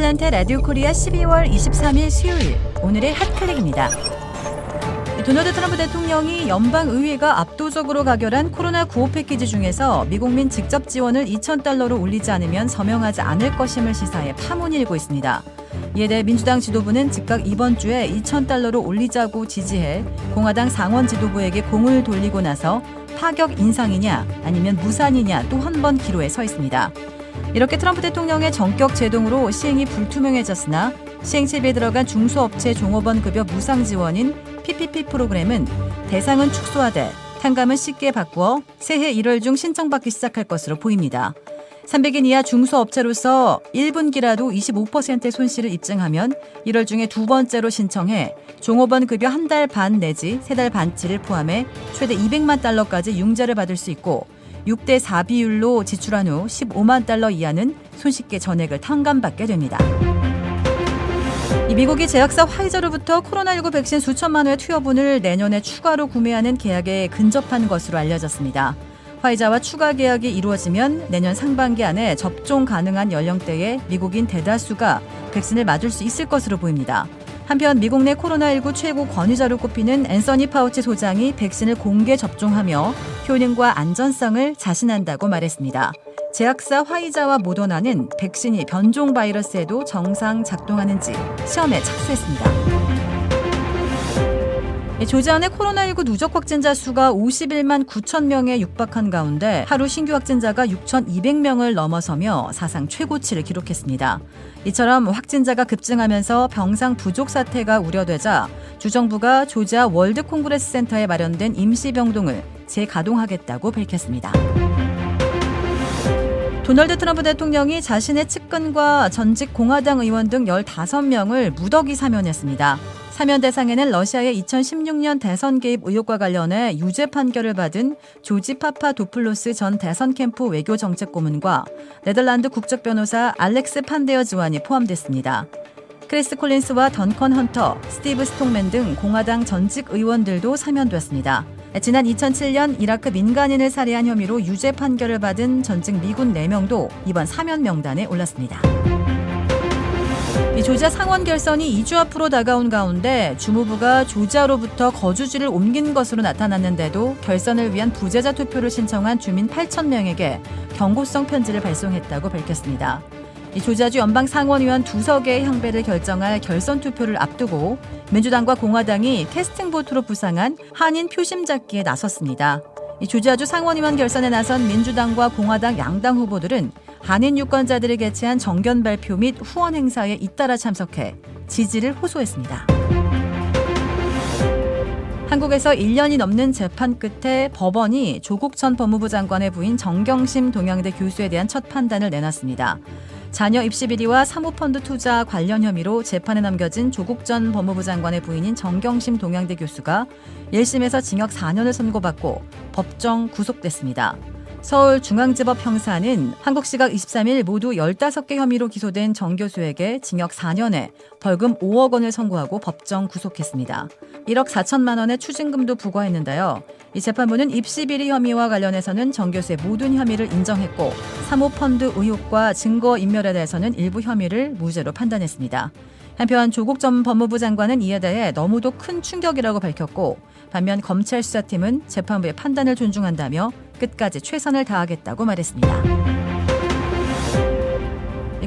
아틀란타 라디오 코리아 12월 23일 수요일 오늘의 핫클릭입니다. 도널드 트럼프 대통령이 연방의회가 압도적으로 가결한 코로나 구호 패키지 중에서 미국민 직접 지원을 $2,000로 올리지 않으면 서명하지 않을 것임을 시사해 파문이 일고 있습니다. 이에 대해 민주당 지도부는 즉각 이번 주에 $2,000로 올리자고 지지해 공화당 상원 지도부에게 공을 돌리고 나서 파격 인상이냐 아니면 무산이냐 또 한 번 기로에 서 있습니다. 이렇게 트럼프 대통령의 전격 제동으로 시행이 불투명해졌으나 시행착오에 들어간 중소업체 종업원 급여 무상 지원인 PPP 프로그램은 대상은 축소하되 탕감은 쉽게 바꾸어 새해 1월 중 신청받기 시작할 것으로 보입니다. 300인 이하 중소업체로서 1분기라도 25%의 손실을 입증하면 1월 중에 두 번째로 신청해 종업원 급여 한 달 반 내지 세 달 반치를 포함해 최대 $200만 융자를 받을 수 있고 6대4 비율로 지출한 후 $15만 이하는 손쉽게 전액을 탕감받게 됩니다. 미국이 제약사 화이자로부터 코로나19 백신 수천만 회의 투여분을 내년에 추가로 구매하는 계약에 근접한 것으로 알려졌습니다. 화이자와 추가 계약이 이루어지면 내년 상반기 안에 접종 가능한 연령대의 미국인 대다수가 백신을 맞을 수 있을 것으로 보입니다. 한편 미국 내 코로나19 최고 권위자로 꼽히는 앤서니 파우치 소장이 백신을 공개 접종하며 효능과 안전성을 자신한다고 말했습니다. 제약사 화이자와 모더나는 백신이 변종 바이러스에도 정상 작동하는지 시험에 착수했습니다. 조지아의 코로나19 누적 확진자 수가 51만 9천 명에 육박한 가운데 하루 신규 확진자가 6,200명을 넘어서며 사상 최고치를 기록했습니다. 이처럼 확진자가 급증하면서 병상 부족 사태가 우려되자 주정부가 조지아 월드 콩그레스 센터에 마련된 임시병동을 재가동하겠다고 밝혔습니다. 도널드 트럼프 대통령이 자신의 측근과 전직 공화당 의원 등 15명을 무더기 사면했습니다. 사면 대상에는 러시아의 2016년 대선 개입 의혹과 관련해 유죄 판결을 받은 조지 파파도플로스 전 대선 캠프 외교정책고문과 네덜란드 국적 변호사 알렉스 판데어 지완이 포함됐습니다. 크리스 콜린스와 던컨 헌터, 스티브 스톡맨 등 공화당 전직 의원들도 사면됐습니다. 지난 2007년 이라크 민간인을 살해한 혐의로 유죄 판결을 받은 전직 미군 4명도 이번 사면 명단에 올랐습니다. 조지아 상원 결선이 2주 앞으로 다가온 가운데 주무부가 조지아로부터 거주지를 옮긴 것으로 나타났는데도 결선을 위한 부재자 투표를 신청한 주민 8,000명에게 경고성 편지를 발송했다고 밝혔습니다. 조지아주 연방 상원의원 2석의 향배를 결정할 결선 투표를 앞두고 민주당과 공화당이 캐스팅 보트로 부상한 한인 표심 잡기에 나섰습니다. 조지아주 상원의원 결선에 나선 민주당과 공화당 양당 후보들은 한인 유권자들이 개최한 정견 발표 및 후원 행사에 잇따라 참석해 지지를 호소했습니다. 한국에서 1년이 넘는 재판 끝에 법원이 조국 전 법무부 장관의 부인 정경심 동양대 교수에 대한 첫 판단을 내놨습니다. 자녀 입시 비리와 사모펀드 투자 관련 혐의로 재판에 넘겨진 조국 전 법무부 장관의 부인인 정경심 동양대 교수가 1심에서 징역 4년을 선고받고 법정 구속됐습니다. 서울중앙지법 형사는 한국 시각 23일 모두 15개 혐의로 기소된 정 교수에게 징역 4년에 벌금 5억 원을 선고하고 법정 구속했습니다. 1억 4천만 원의 추징금도 부과했는데요. 이 재판부는 입시 비리 혐의와 관련해서는 정 교수의 모든 혐의를 인정했고 사모펀드 의혹과 증거 인멸에 대해서는 일부 혐의를 무죄로 판단했습니다. 한편 조국 전 법무부 장관은 이에 대해 너무도 큰 충격이라고 밝혔고 반면 검찰 수사팀은 재판부의 판단을 존중한다며 끝까지 최선을 다하겠다고 말했습니다.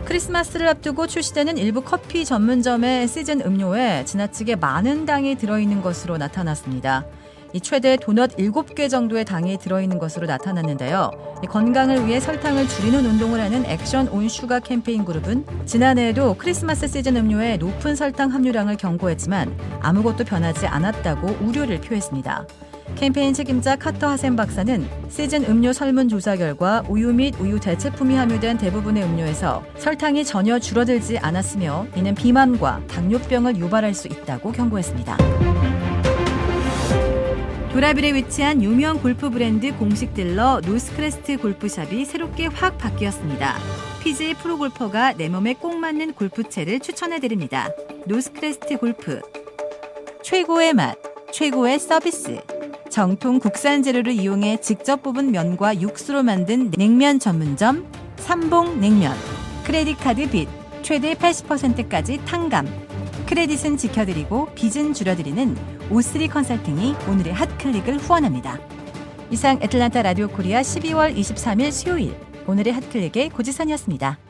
크리스마스를 앞두고 출시되는 일부 커피 전문점의 시즌 음료에 지나치게 많은 당이 들어있는 것으로 나타났습니다. 최대 도넛 7개 정도의 당이 들어있는 것으로 나타났는데요. 건강을 위해 설탕을 줄이는 운동을 하는 액션 온 슈가 캠페인 그룹은 지난해에도 크리스마스 시즌 음료에 높은 설탕 함유량을 경고했지만 아무것도 변하지 않았다고 우려를 표했습니다. 캠페인 책임자 카터 하셈 박사는 시즌 음료 설문조사 결과 우유 및 우유 대체품이 함유된 대부분의 음료에서 설탕이 전혀 줄어들지 않았으며 이는 비만과 당뇨병을 유발할 수 있다고 경고했습니다. 도라빌에 위치한 유명 골프 브랜드 공식 딜러 노스크레스트 골프샵이 새롭게 확 바뀌었습니다. PGA 프로골퍼가 내 몸에 꼭 맞는 골프채를 추천해드립니다. 노스크레스트 골프. 최고의 맛, 최고의 서비스. 정통 국산 재료를 이용해 직접 뽑은 면과 육수로 만든 냉면 전문점 삼봉냉면. 크레딧카드 빚, 최대 80%까지 탕감, 크레딧은 지켜드리고 빚은 줄여드리는 O3 컨설팅이 오늘의 핫클릭을 후원합니다. 이상 애틀란타 라디오 코리아 12월 23일 수요일 오늘의 핫클릭의 고지선이었습니다.